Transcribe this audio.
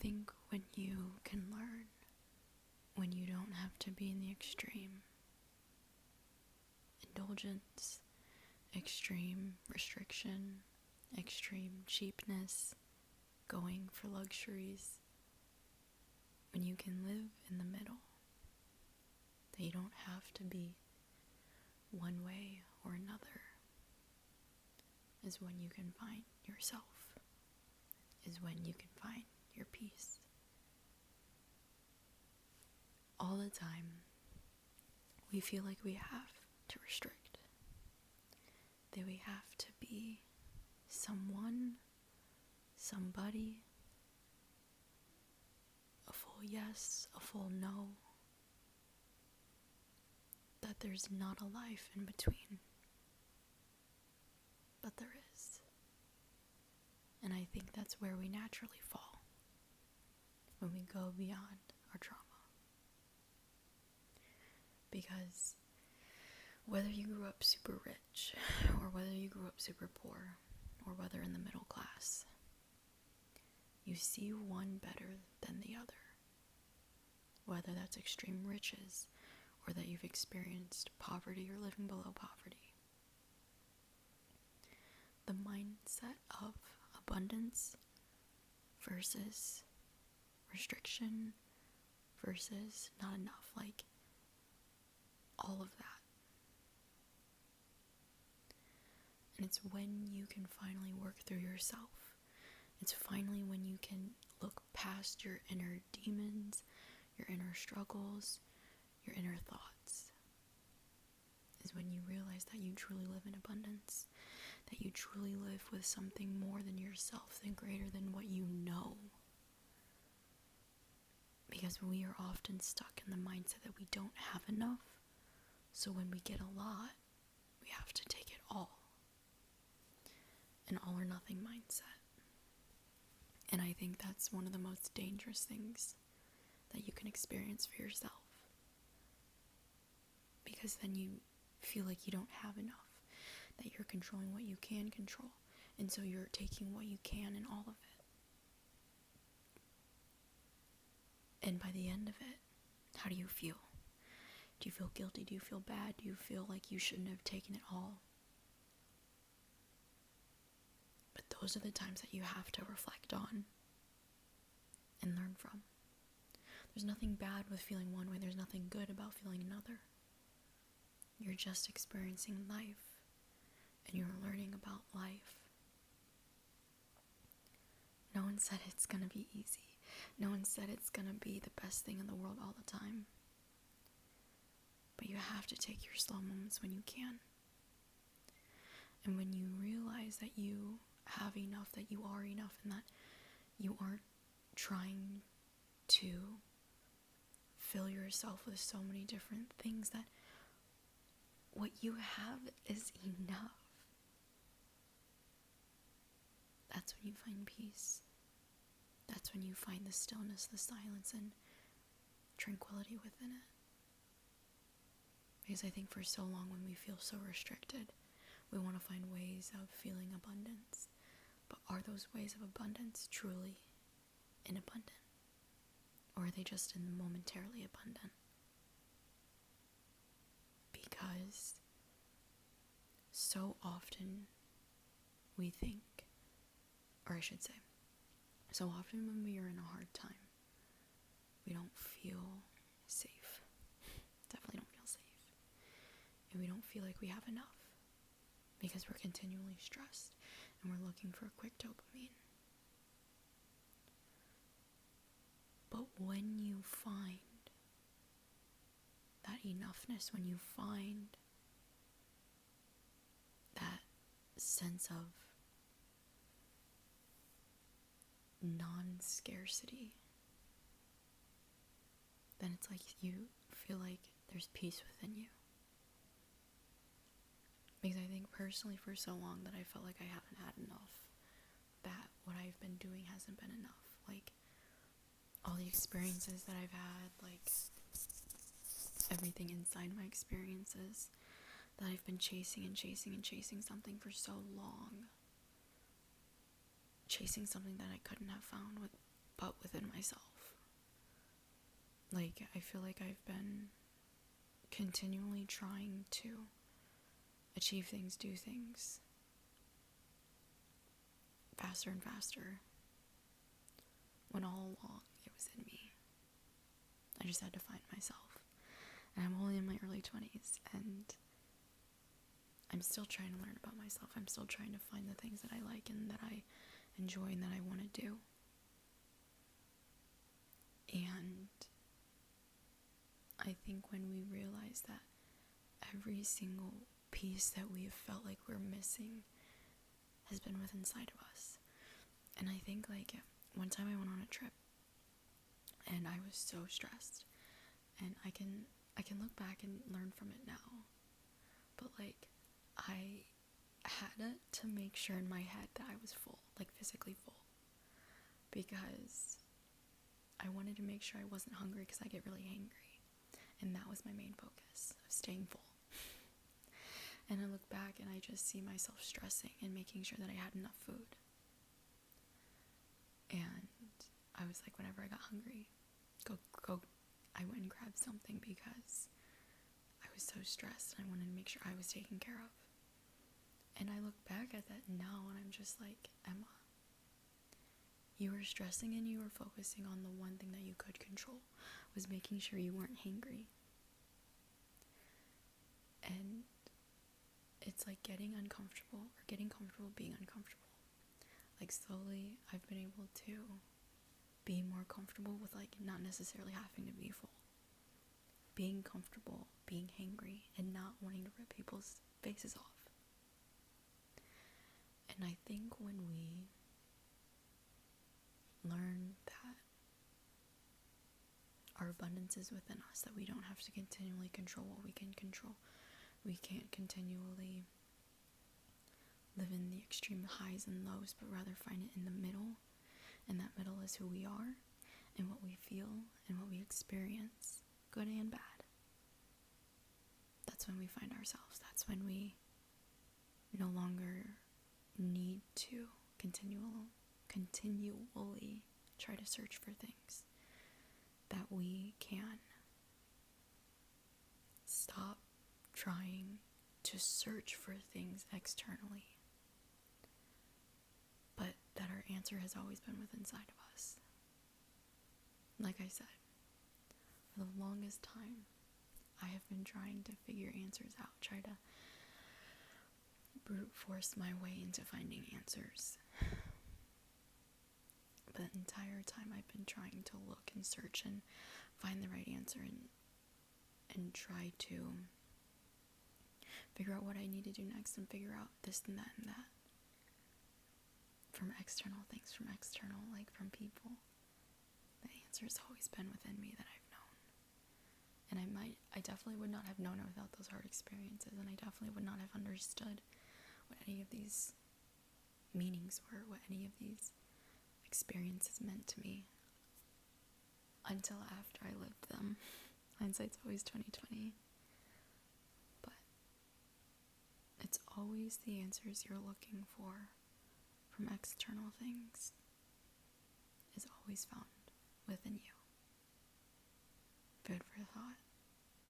think when you can learn, when you don't have to be in the extreme indulgence, extreme restriction, extreme cheapness, going for luxuries, when you can live in the middle, that you don't have to be one way or another, is when you can find yourself, is when you can find your peace. All the time, we feel like we have to restrict, that we have to be someone, somebody, a full yes, a full no, that there's not a life in between, but there is. And I think that's where we naturally fall, when we go beyond our trauma. Because whether you grew up super rich, or whether you grew up super poor, or whether in the middle class, you see one better than the other. Whether that's extreme riches, or that you've experienced poverty or living below poverty. The mindset of abundance versus restriction versus not enough, like all of that. And it's when you can finally work through yourself. It's finally when you can look past your inner demons, your inner struggles, your inner thoughts, is when you realize that you truly live in abundance, that you truly live with something more than yourself, than greater than what you know. Because we are often stuck in the mindset that we don't have enough, so when we get a lot, we have to take it all. An all or nothing mindset. And I think that's one of the most dangerous things that you can experience for yourself. Because then you feel like you don't have enough, that you're controlling what you can control, and so you're taking what you can and all of it. And by the end of it, how do you feel? Do you feel guilty? Do you feel bad? Do you feel like you shouldn't have taken it all? But those are the times that you have to reflect on and learn from. There's nothing bad with feeling one way. There's nothing good about feeling another. You're just experiencing life, and you're learning about life. No one said it's gonna be easy. No one said it's gonna be the best thing in the world all the time. But you have to take your slow moments when you can. And when you realize that you have enough, that you are enough, and that you aren't trying to fill yourself with so many different things, that what you have is enough. That's when you find peace. That's when you find the stillness, the silence, and tranquility within it. Because I think for so long, when we feel so restricted, we want to find ways of feeling abundance. But are those ways of abundance truly in abundant? Or are they just in momentarily abundant? Because so often we think, or I should say, so often when we are in a hard time, we don't feel safe. Definitely don't feel safe. And we don't feel like we have enough, because we're continually stressed and we're looking for a quick dopamine. But when you find that enoughness, when you find that sense of non-scarcity, then it's like you feel like there's peace within you. Because I think personally for so long that I felt like I haven't had enough, that what I've been doing hasn't been enough. Like, all the experiences that I've had, like, everything inside my experiences, that I've been chasing and chasing and chasing something for so long. Chasing something that I couldn't have found but within myself. Like, I feel like I've been continually trying to achieve things, do things faster and faster, when all along it was in me. I just had to find myself. And I'm only in my early 20s, and I'm still trying to learn about myself. I'm still trying to find the things that I like and that I enjoy and that I want to do. And I think when we realize that every single piece that we have felt like we're missing has been within inside of us. And I think, like, one time I went on a trip and I was so stressed, and I can look back and learn from it now, but like, I had to make sure in my head that I was full, like physically full, because I wanted to make sure I wasn't hungry, because I get really angry, and that was my main focus, of staying full. And I look back and I just see myself stressing and making sure that I had enough food. And I was like, whenever I got hungry, I went and grabbed something, because I was so stressed and I wanted to make sure I was taken care of. And I look back at that now and I'm just like, Emma, you were stressing and you were focusing on the one thing that you could control, was making sure you weren't hangry. And it's like getting uncomfortable, or getting comfortable being uncomfortable. Like, slowly I've been able to be more comfortable with, like, not necessarily having to be full. Being comfortable being hangry and not wanting to rip people's faces off. And I think when we learn that our abundance is within us, that we don't have to continually control what we can control. We can't continually live in the extreme highs and lows, but rather find it in the middle. And that middle is who we are, and what we feel, and what we experience, good and bad. That's when we find ourselves. That's when we no longer need to continually try to search for things. That we can stop trying to search for things externally, but that our answer has always been within inside of us. Like I said, for the longest time, I have been trying to figure answers out, try to brute force my way into finding answers. But the entire time I've been trying to look and search and find the right answer, and try to figure out what I need to do next, and figure out this and that and that. From external things, from people. The answer has always been within me that I've known. And I definitely would not have known it without those hard experiences, and I definitely would not have understood what any of these meanings were, what any of these experiences meant to me, until after I lived them. Hindsight's always 20/20. But it's always the answers you're looking for from external things is always found within you. Food for thought.